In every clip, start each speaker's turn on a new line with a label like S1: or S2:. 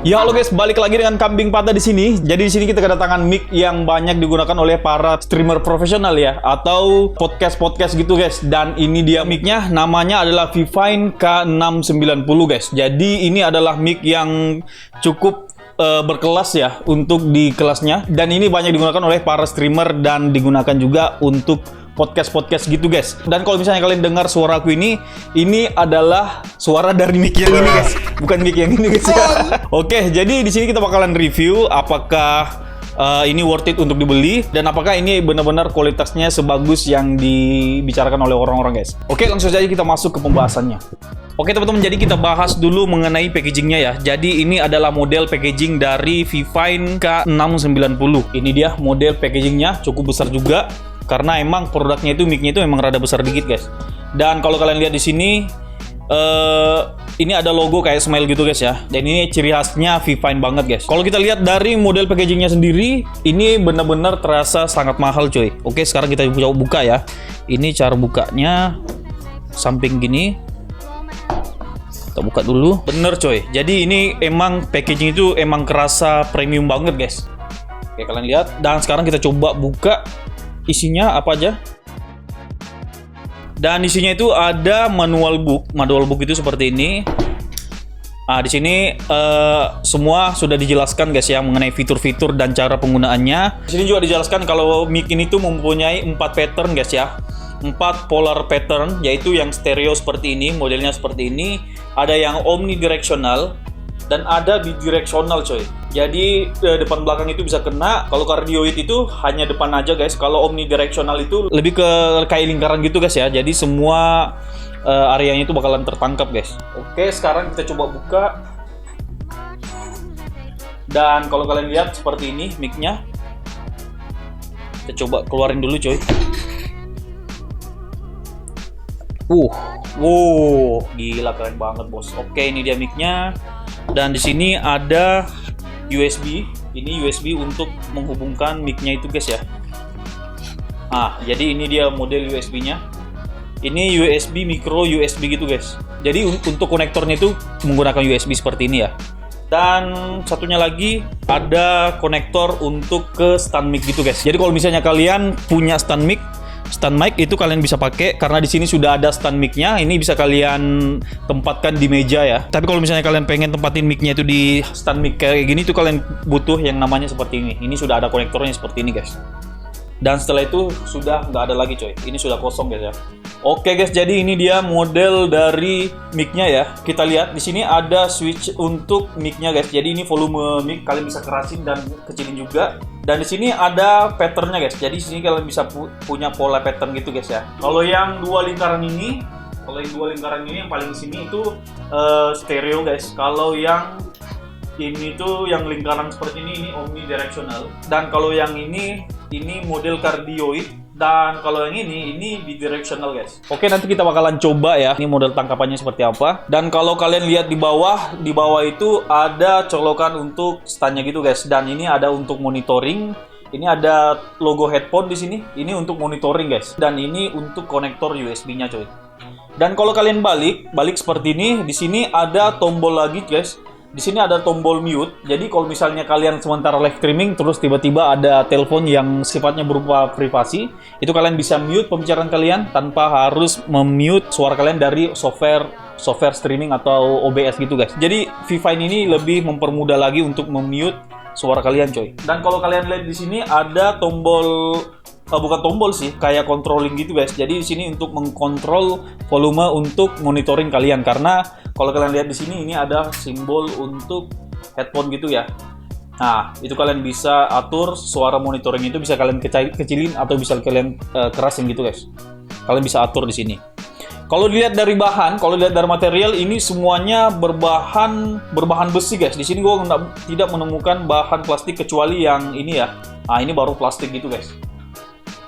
S1: Ya halo guys, balik lagi dengan Kambing Patah di sini. Jadi di sini kita kedatangan mic yang banyak digunakan oleh para streamer profesional ya, atau podcast gitu guys. Dan ini dia micnya, namanya adalah Vivine K690 guys. Jadi ini adalah mic yang cukup berkelas ya untuk di kelasnya. Dan ini banyak digunakan oleh para streamer dan digunakan juga untuk podcast gitu guys. Dan kalau misalnya kalian dengar suara aku ini adalah suara dari mic yang ini guys, bukan mic yang ini guys ya. Oke, jadi di sini kita bakalan review apakah ini worth it untuk dibeli dan apakah ini benar-benar kualitasnya sebagus yang dibicarakan oleh orang-orang guys. Oke, langsung saja kita masuk ke pembahasannya. Oke teman-teman, jadi kita bahas dulu mengenai packagingnya ya. Jadi ini adalah model packaging dari Vivine K690. Ini dia model packagingnya, cukup besar juga. Karena emang produknya itu, mic-nya itu emang rada besar dikit guys. Dan kalau kalian lihat di sini, ini ada logo kayak smile gitu guys ya. Dan ini ciri khasnya Vivine banget guys. Kalau kita lihat dari model packagingnya sendiri, ini benar-benar terasa sangat mahal coy. Oke, sekarang kita coba buka ya. Ini cara bukanya samping gini. Kita buka dulu. Bener coy. Jadi ini emang packaging itu emang kerasa premium banget guys. Oke, kalian lihat. Dan sekarang kita coba buka. Isinya apa aja? Dan isinya itu ada manual book. Manual book itu seperti ini. Nah, di sini semua sudah dijelaskan guys ya mengenai fitur-fitur dan cara penggunaannya. Di sini juga dijelaskan kalau mic ini tuh mempunyai 4 pattern guys ya. 4 polar pattern, yaitu yang stereo seperti ini, modelnya seperti ini. Ada yang omnidirectional dan ada bidirectional coy. Jadi depan belakang itu bisa kena. Kalau cardioid itu hanya depan aja guys. Kalau omnidirectional itu lebih ke kayak lingkaran gitu guys ya. Jadi semua areanya itu bakalan tertangkap guys. Oke, sekarang kita coba buka. Dan kalau kalian lihat seperti ini mic-nya. Kita coba keluarin dulu coy. Gila keren banget bos. Oke, ini dia mic-nya. Dan di sini ada USB. Ini USB untuk menghubungkan mic-nya itu guys ya. Jadi ini dia model USB-nya. Ini USB micro USB gitu guys. Jadi untuk konektornya itu menggunakan USB seperti ini ya. Dan satunya lagi ada konektor untuk ke stand mic gitu guys. Jadi kalau misalnya kalian punya stand mic itu kalian bisa pakai karena di sini sudah ada stand mic-nya. Ini bisa kalian tempatkan di meja ya. Tapi kalau misalnya kalian pengen tempatin mic-nya itu di stand mic kayak gini, itu kalian butuh yang namanya seperti ini. Ini sudah ada konektornya seperti ini guys. Dan setelah itu sudah nggak ada lagi coy. Ini sudah kosong guys ya. Oke guys, jadi ini dia model dari mic-nya ya. Kita lihat di sini ada switch untuk mic-nya guys. Jadi ini volume mic, kalian bisa kerasin dan kecilin juga. Dan di sini ada patternnya guys. Jadi di sini kalian bisa punya pola pattern gitu guys ya. Kalau yang dua lingkaran ini, yang paling sini itu stereo guys. Kalau yang ini tuh yang lingkaran seperti ini omnidirectional. Dan kalau yang ini model cardioid. Dan kalau yang ini bidirectional guys. Oke, nanti kita bakalan coba ya. Ini model tangkapannya seperti apa. Dan kalau kalian lihat di bawah itu ada colokan untuk standnya gitu guys. Dan ini ada untuk monitoring. Ini ada logo headphone di sini. Ini untuk monitoring guys. Dan ini untuk konektor USB-nya coy. Dan kalau kalian balik seperti ini, di sini ada tombol lagi guys. Di sini ada tombol mute. Jadi kalau misalnya kalian sementara live streaming terus tiba-tiba ada telepon yang sifatnya berupa privasi, itu kalian bisa mute pembicaraan kalian tanpa harus memute suara kalian dari software streaming atau OBS gitu guys. Jadi Vivine ini lebih mempermudah lagi untuk memute suara kalian coy. Dan kalau kalian lihat di sini ada tombol bukan tombol sih, kayak controlling gitu guys. Jadi di sini untuk mengkontrol volume untuk monitoring kalian, karena kalau kalian lihat di sini ini ada simbol untuk headphone gitu ya. Nah, itu kalian bisa atur suara monitoring itu, bisa kalian kecilin atau bisa kalian kerasin gitu guys. Kalian bisa atur di sini. Kalau dilihat dari bahan, kalau dilihat dari material, ini semuanya berbahan besi guys. Di sini gua tidak menemukan bahan plastik kecuali yang ini ya. Nah, ini baru plastik gitu guys.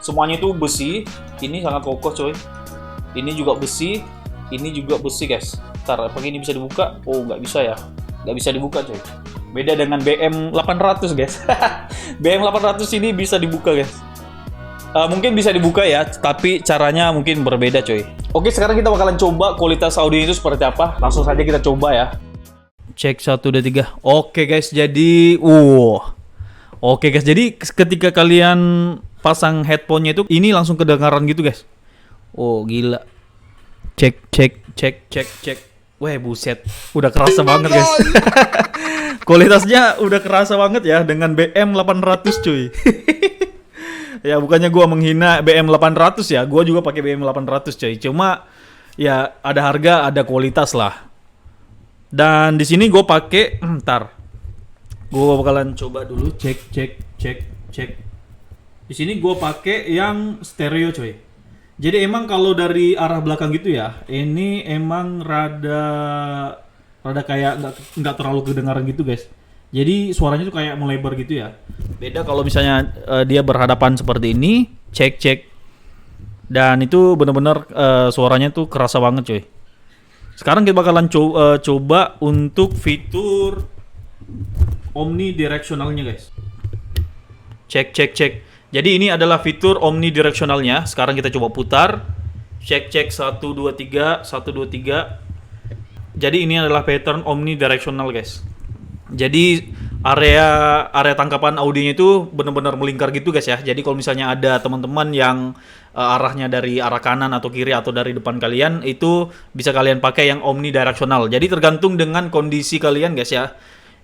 S1: Semuanya itu besi. Ini sangat kokoh coy. Ini juga besi. Ini juga besi guys. Ntar apakah ini bisa dibuka? Oh, nggak bisa ya. Nggak bisa dibuka coy. Beda dengan BM800 guys. BM800 ini bisa dibuka guys. Mungkin bisa dibuka ya, tapi caranya mungkin berbeda coy. Oke, sekarang kita bakalan coba kualitas audio itu seperti apa. Langsung saja kita coba ya. Cek 1, 2, 3. Oke guys, jadi Oke guys, jadi ketika kalian pasang headphone-nya itu ini langsung kedengaran gitu guys. Oh, gila. Cek cek cek cek cek. Weh, buset. Udah kerasa banget guys. Kualitasnya udah kerasa banget ya dengan BM 800 cuy. Ya bukannya gua menghina BM 800 ya, gua juga pakai BM 800 cuy. Cuma ya ada harga, ada kualitas lah. Dan di sini gue pakai, gue bakalan coba dulu cek. Di sini gue pakai yang stereo coy. Jadi emang kalau dari arah belakang gitu ya, ini emang rada kayak nggak terlalu kedengaran gitu guys. Jadi suaranya tuh kayak melebar gitu ya. Beda kalau misalnya dia berhadapan seperti ini, cek. Dan itu benar-benar suaranya tuh kerasa banget coy. Sekarang kita bakalan coba untuk fitur omnidirectionalnya guys. Cek. Jadi ini adalah fitur omnidirectionalnya. Sekarang kita coba putar. Cek 1, 2, 3. Jadi ini adalah pattern omnidirectional guys. Jadi area tangkapan audionya itu benar-benar melingkar gitu guys ya. Jadi kalau misalnya ada teman-teman yang arahnya dari arah kanan atau kiri atau dari depan kalian, itu bisa kalian pakai yang omnidirectional. Jadi tergantung dengan kondisi kalian guys ya.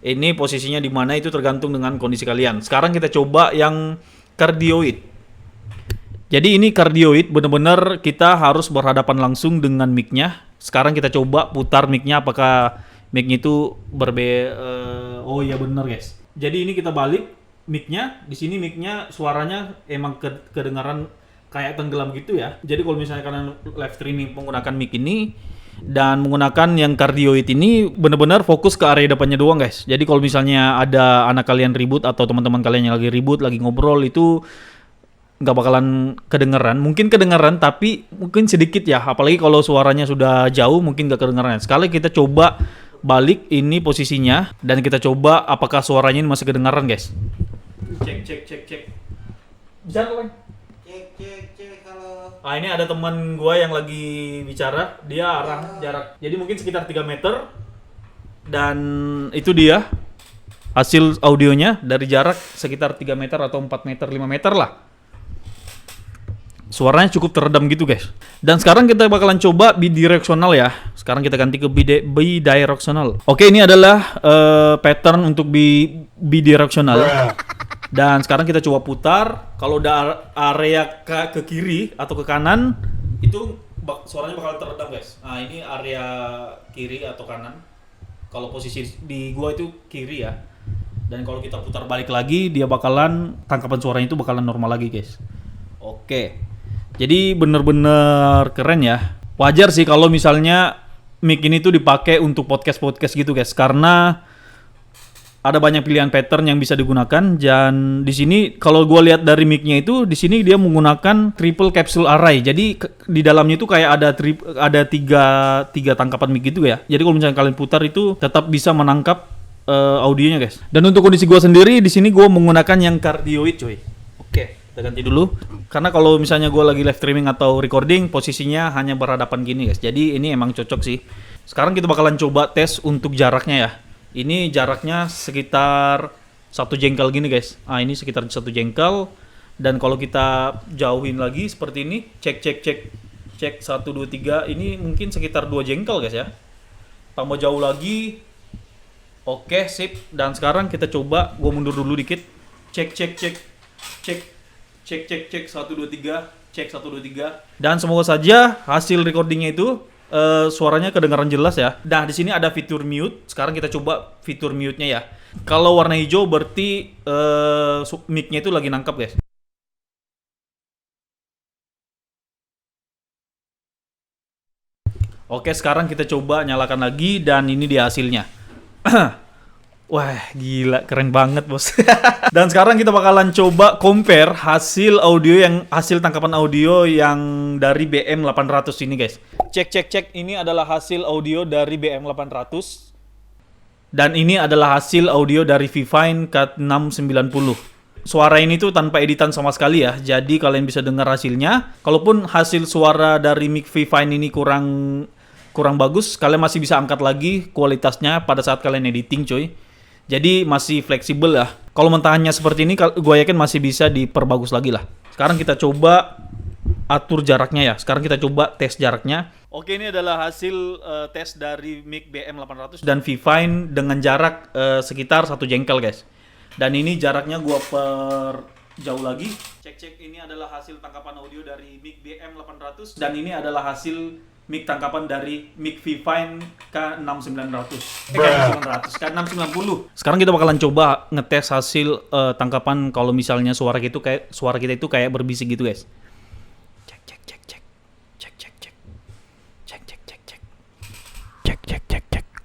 S1: Ini posisinya di mana itu tergantung dengan kondisi kalian. Sekarang kita coba yang cardioid. Jadi ini cardioid benar-benar kita harus berhadapan langsung dengan mic-nya. Sekarang kita coba putar mic-nya apakah mic-nya itu oh iya benar guys. Jadi ini kita balik mic-nya. Di sini mic-nya suaranya emang kedengaran kayak tenggelam gitu ya. Jadi kalau misalnya kalian live streaming menggunakan mic ini dan menggunakan yang cardioid ini, benar-benar fokus ke area depannya doang guys. Jadi kalau misalnya ada anak kalian ribut atau teman-teman kalian yang lagi ribut, lagi ngobrol, itu nggak bakalan kedengeran. Mungkin kedengeran tapi mungkin sedikit ya. Apalagi kalau suaranya sudah jauh mungkin nggak kedengeran. Sekali kita coba balik ini posisinya dan kita coba apakah suaranya ini masih kedengaran guys. Cek. Bisa kalian? Cek, halo. Ah, ini ada teman gua yang lagi bicara, dia arah jarak. Jadi mungkin sekitar 3 meter. Dan itu dia hasil audionya dari jarak sekitar 3 meter atau 4 meter, 5 meter lah. Suaranya cukup teredam gitu guys. Dan sekarang kita bakalan coba bidirectional ya. Sekarang kita ganti ke bidirectional. Oke, ini adalah pattern untuk bidirectional. Dan sekarang kita coba putar. Kalau udah area ke kiri atau ke kanan, itu suaranya bakal teredam guys. Nah ini area kiri atau kanan. Kalau posisi di gua itu kiri ya. Dan kalau kita putar balik lagi, dia bakalan tangkapan suaranya itu bakalan normal lagi guys. Oke. Jadi bener-bener keren ya. Wajar sih kalau misalnya mic ini tuh dipakai untuk podcast gitu guys, karena ada banyak pilihan pattern yang bisa digunakan. Dan di sini kalau gue lihat dari mic-nya itu, di sini dia menggunakan triple capsule array. Jadi di dalamnya itu kayak ada tiga tangkapan mic gitu ya. Jadi kalau misalnya kalian putar itu tetap bisa menangkap audionya guys. Dan untuk kondisi gue sendiri di sini gue menggunakan yang cardioid coy. Oke, kita ganti dulu. Karena kalau misalnya gue lagi live streaming atau recording, posisinya hanya berhadapan gini guys. Jadi ini emang cocok sih. Sekarang kita bakalan coba tes untuk jaraknya ya. Ini jaraknya sekitar 1 jengkal gini guys. Ah ini sekitar 1 jengkal. Dan kalau kita jauhin lagi seperti ini, cek 1, 2, 3, ini mungkin sekitar 2 jengkal guys ya. Tambah jauh lagi. Oke sip. Dan sekarang kita coba, gue mundur dulu dikit. Cek 1, 2, 3. Cek 1, 2, 3. Dan semoga saja hasil recordingnya itu suaranya kedengaran jelas ya. Nah, di sini ada fitur mute. Sekarang kita coba fitur mute-nya ya. Kalau warna hijau berarti mic-nya itu lagi nangkap, guys. Oke, sekarang kita coba nyalakan lagi dan ini dia hasilnya. Wah, gila, keren banget, Bos. Dan sekarang kita bakalan coba compare hasil tangkapan audio yang dari BM800 ini, guys. Cek. Ini adalah hasil audio dari BM800. Dan ini adalah hasil audio dari Vivine Cat690. Suara ini tuh tanpa editan sama sekali ya. Jadi kalian bisa dengar hasilnya. Kalaupun hasil suara dari mic Vivine ini kurang kurang bagus, kalian masih bisa angkat lagi kualitasnya pada saat kalian editing coy. Jadi masih fleksibel lah. Kalau mentahannya seperti ini, gue yakin masih bisa diperbagus lagi lah. Sekarang kita coba atur jaraknya ya. Sekarang kita coba tes jaraknya. Oke, ini adalah hasil tes dari mic BM800 dan V-Fine dengan jarak sekitar 1 jengkal guys. Dan ini jaraknya gue jauh lagi. Cek ini adalah hasil tangkapan audio dari mic BM800 dan ini adalah hasil mic tangkapan dari mic V-Fine K6900. K690. Sekarang kita bakalan coba ngetes hasil tangkapan kalau misalnya suara kita itu kayak berbisik gitu guys. Cek.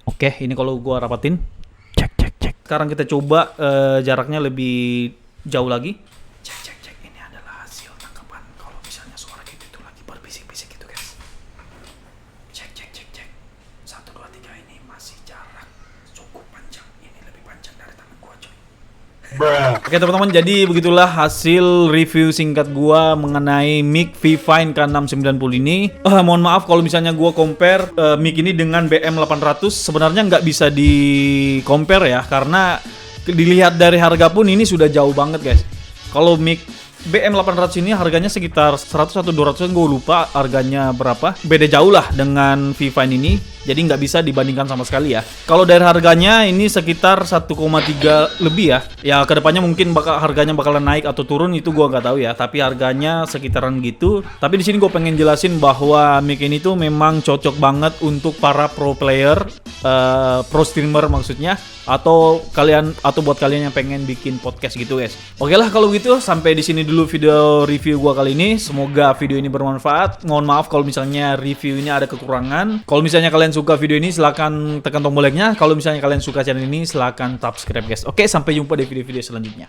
S1: Oke, ini kalau gua rapatin. Cek. Sekarang kita coba jaraknya lebih jauh lagi. Cek. Ini adalah hasil tangkapan kalau misalnya suara kita itu lagi berbisik-bisik gitu guys. Cek. 1, 2, 3 ini masih jarak cukup panjang. Ini lebih panjang dari tangan gua coy. Oke teman-teman, jadi begitulah hasil review singkat gua mengenai mic V-Fine K690 ini. Mohon maaf kalau misalnya gua compare mic ini dengan BM800, sebenarnya nggak bisa di compare ya, karena dilihat dari harga pun ini sudah jauh banget guys. Kalau mic BM800 ini harganya sekitar 100 atau 200, gue lupa harganya berapa. Beda jauh lah dengan V-Fine ini, jadi nggak bisa dibandingkan sama sekali ya. Kalau dari harganya ini sekitar 1,3 lebih ya. Ya kedepannya mungkin harganya bakalan naik atau turun, itu gue nggak tahu ya. Tapi harganya sekitaran gitu. Tapi di sini gue pengen jelasin bahwa mic ini tuh memang cocok banget untuk para pro player, pro streamer maksudnya, atau buat kalian yang pengen bikin podcast gitu guys. Oke lah kalau gitu, sampai di sini dulu video review gua kali ini. Semoga video ini bermanfaat. Mohon maaf kalau misalnya review ini ada kekurangan. Kalau misalnya kalian suka video ini, silahkan tekan tombol like-nya. Kalau misalnya kalian suka channel ini, silahkan subscribe guys. Oke, sampai jumpa di video-video selanjutnya.